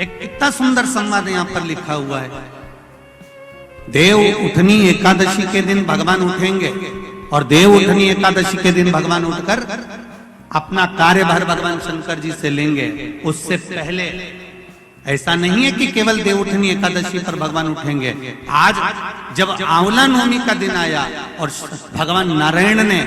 एक कितना सुंदर संवाद यहां पर लिखा हुआ है। देव उठनी एकादशी के दिन भगवान उठेंगे और देव उठनी एकादशी के दिन भगवान उठकर अपना कार्यभार भगवान शंकर जी से लेंगे। उससे पहले ऐसा नहीं है कि केवल देवउठनी एकादशी पर भगवान उठेंगे। आज जब आंवला नवमी का दिन आया और भगवान नारायण ने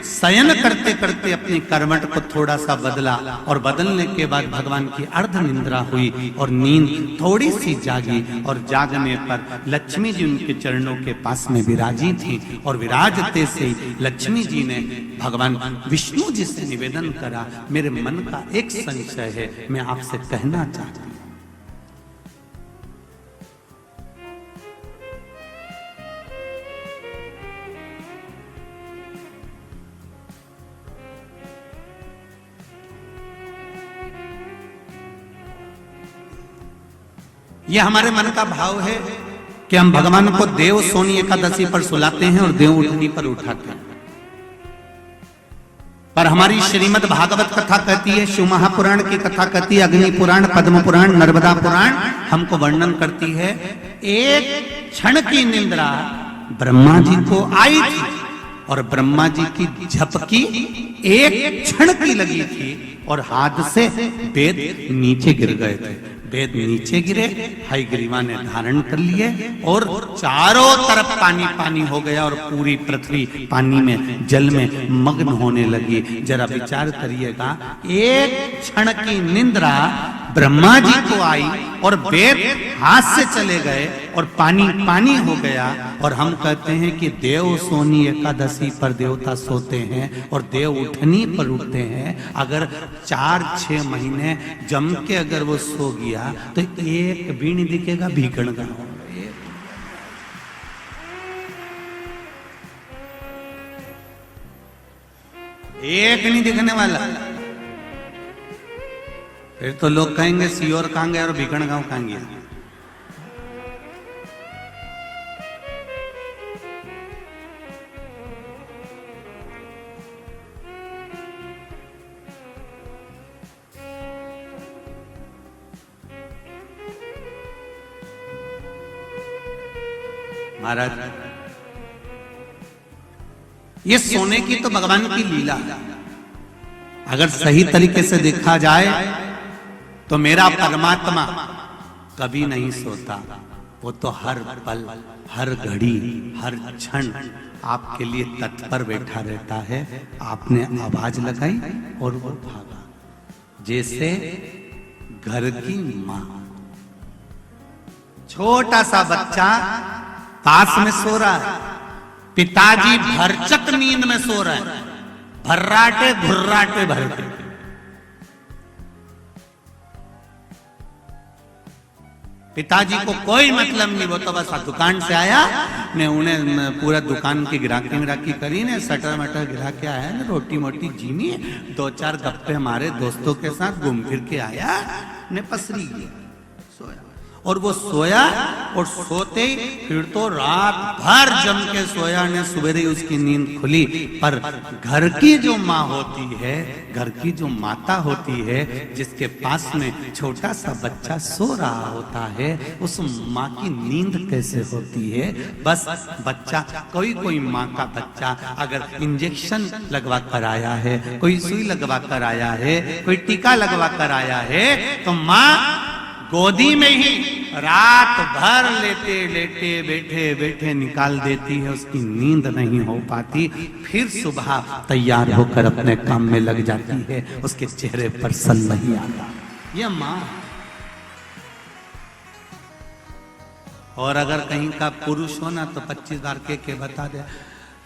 शयन करते करते अपनी करवट को थोड़ा सा बदला और बदलने के बाद भगवान की अर्ध निंद्रा हुई और नींद थोड़ी सी जागी और जागने पर लक्ष्मी जी उनके चरणों के पास में विराजी थी और विराजते से लक्ष्मी जी ने भगवान विष्णु जी से निवेदन करा, मेरे मन का एक संशय है, मैं आपसे कहना चाहती हूँ। यह हमारे मन का भाव है कि हम भगवान को देव सोनी एकादशी पर सुलाते हैं और देव उठनी पर उठाते हैं। पर हमारी श्रीमद् भागवत कथा कहती है, शिव महापुराण की कथा कहती है, अग्नि पुराण, पद्म पुराण, नर्मदा पुराण हमको वर्णन करती है, एक क्षण की निंद्रा ब्रह्मा जी को आई थी और ब्रह्मा जी की झपकी एक क्षण की लगी थी और हाथ से वेद नीचे गिर गए थे। वेद नीचे गिरे, हयग्रीवा ने धारण कर लिए और चारों तरफ पानी पानी हो गया और पूरी पृथ्वी पानी में, जल में मग्न होने लगी। जरा विचार करिएगा, एक क्षण की निंद्रा ब्रह्मा जी को आई और वेद हाथ से चले गए और पानी पानी हो गया। और हम कहते हैं कि देव सोनी एकादशी पर देवता सोते हैं और देव उठनी पर उठते हैं। अगर 4-6 महीने जम के अगर वो सो गया तो एक भी नहीं दिखेगा भीकण का। एक नहीं दिखने वाला। फिर तो लोग कहेंगे सियोर कहां गया और भीकण गांव कहां गया। महाराज, ये सोने की तो भगवान की लीला है। अगर सही तरीके से देखा जाए तो मेरा परमात्मा कभी नहीं सोता, वो तो हर पल, हर घड़ी, हर क्षण आपके लिए तत्पर बैठा रहता है। आपने आवाज लगाई और वो भागा, जैसे घर की मां। छोटा सा बच्चा पास में सो रहा है, पिताजी भरचक नींद में सो रहे हैं, भर्राटे घुर्राटे भरते। पिताजी को कोई मतलब नहीं, वो तो बस दुकान से आया ने, उन्हें पूरा दुकान की गिराकी करी ने, सटर मटर गिरा के आया ने, रोटी मोटी जीनी, 2-4 गप्पे मारे दोस्तों के साथ, घूम फिर के आया ने, पसरी गया, सोया। और वो सोया और सोते ही फिर तो रात भर जम के सोया ने, सवेरे उसकी नींद खुली। पर घर की जो माँ होती है, घर की जो माता होती है, जिसके पास में छोटा सा बच्चा सो रहा होता है, उस माँ की नींद कैसे होती है। बस बच्चा, कोई माँ का बच्चा अगर इंजेक्शन लगवा कर आया है, कोई सुई लगवा कर आया है, कोई टीका लगवा कर आया है, तो माँ गोदी में ही रात भर लेटे लेटे बैठे बैठे निकाल देती है, उसकी नींद नहीं हो पाती। फिर सुबह तैयार होकर अपने काम में लग जाती है, उसके चेहरे पर सल नहीं आता। यह माँ। और अगर कहीं का पुरुष हो ना तो 25 बार के बता दे,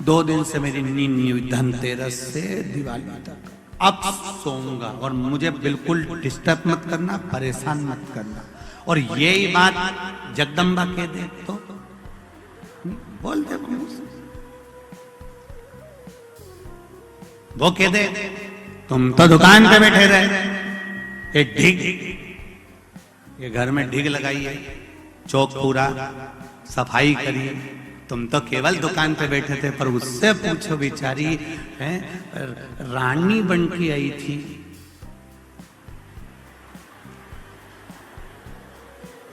2 दिन से मेरी नींद नहीं हुई, धनतेरस से दिवाली तक, अब सोऊंगा और मुझे बिल्कुल डिस्टर्ब मत करना, परेशान मत करना। और यही बात जगदम्बा के दे तो बोल दे, वो कह दे तुम तो दुकान पे बैठे रहे, एक ढिग, ये घर में ढिग लगाई है, चौक पूरा सफाई करी, तुम तो केवल दुकान पे बैठे थे। पर उससे पूछो, बेचारी है रानी बन के आई थी,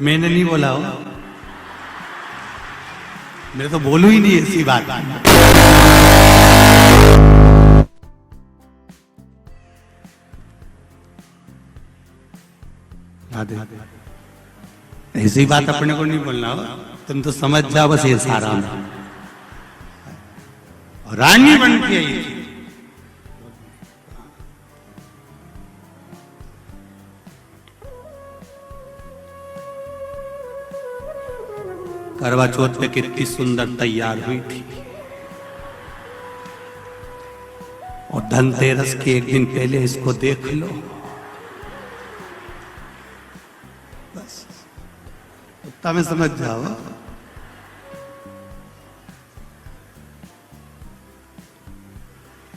मैंने नहीं बोला हो, मैं तो बोलू ही नहीं ऐसी बात। ऐसी बात अपने को नहीं बोलना हो, तुम तो समझ जाओ बस ये सारा रानी बन के आई थी। करवा चौथ पे कितनी सुंदर तैयार हुई थी, और धनतेरस के एक दिन पहले इसको देख लो, बस उतना में समझ जाओ।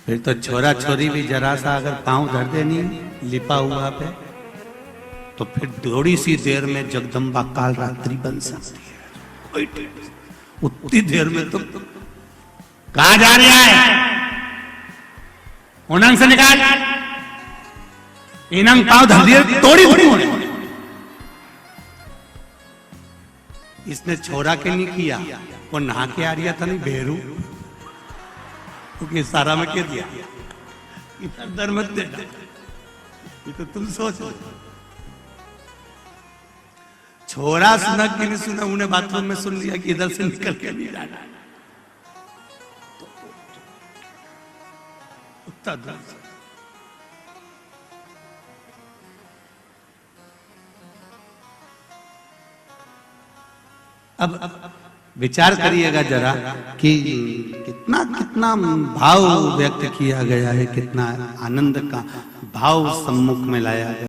फिर तो छोरा छोरी भी जरा सा अगर पांव धर देनी लिपा हुआ पे, तो फिर थोड़ी सी देर में जगदम्बा काल रात्रि बन सकती है। उतनी देर में तो कहा जा रहा है, उनंग से निकाल, इनंग पांव धर दिए तोड़ी थोड़ी होने। इसने छोरा के नहीं किया, वो नहा के आ रहा था नहीं बेरू, क्योंकि सारा में क्या दिया, इधर डर मत देना, ये तो तुम सोच लो। छोरा सुना कि नहीं सुना, उन्हें बाथरूम में सुन लिया कि इधर से निकल के नहीं जाना। अब विचार करिएगा जरा कि कितना कितना भाव व्यक्त किया गया है, कितना आनंद का भाव सम्मुख में लाया गया।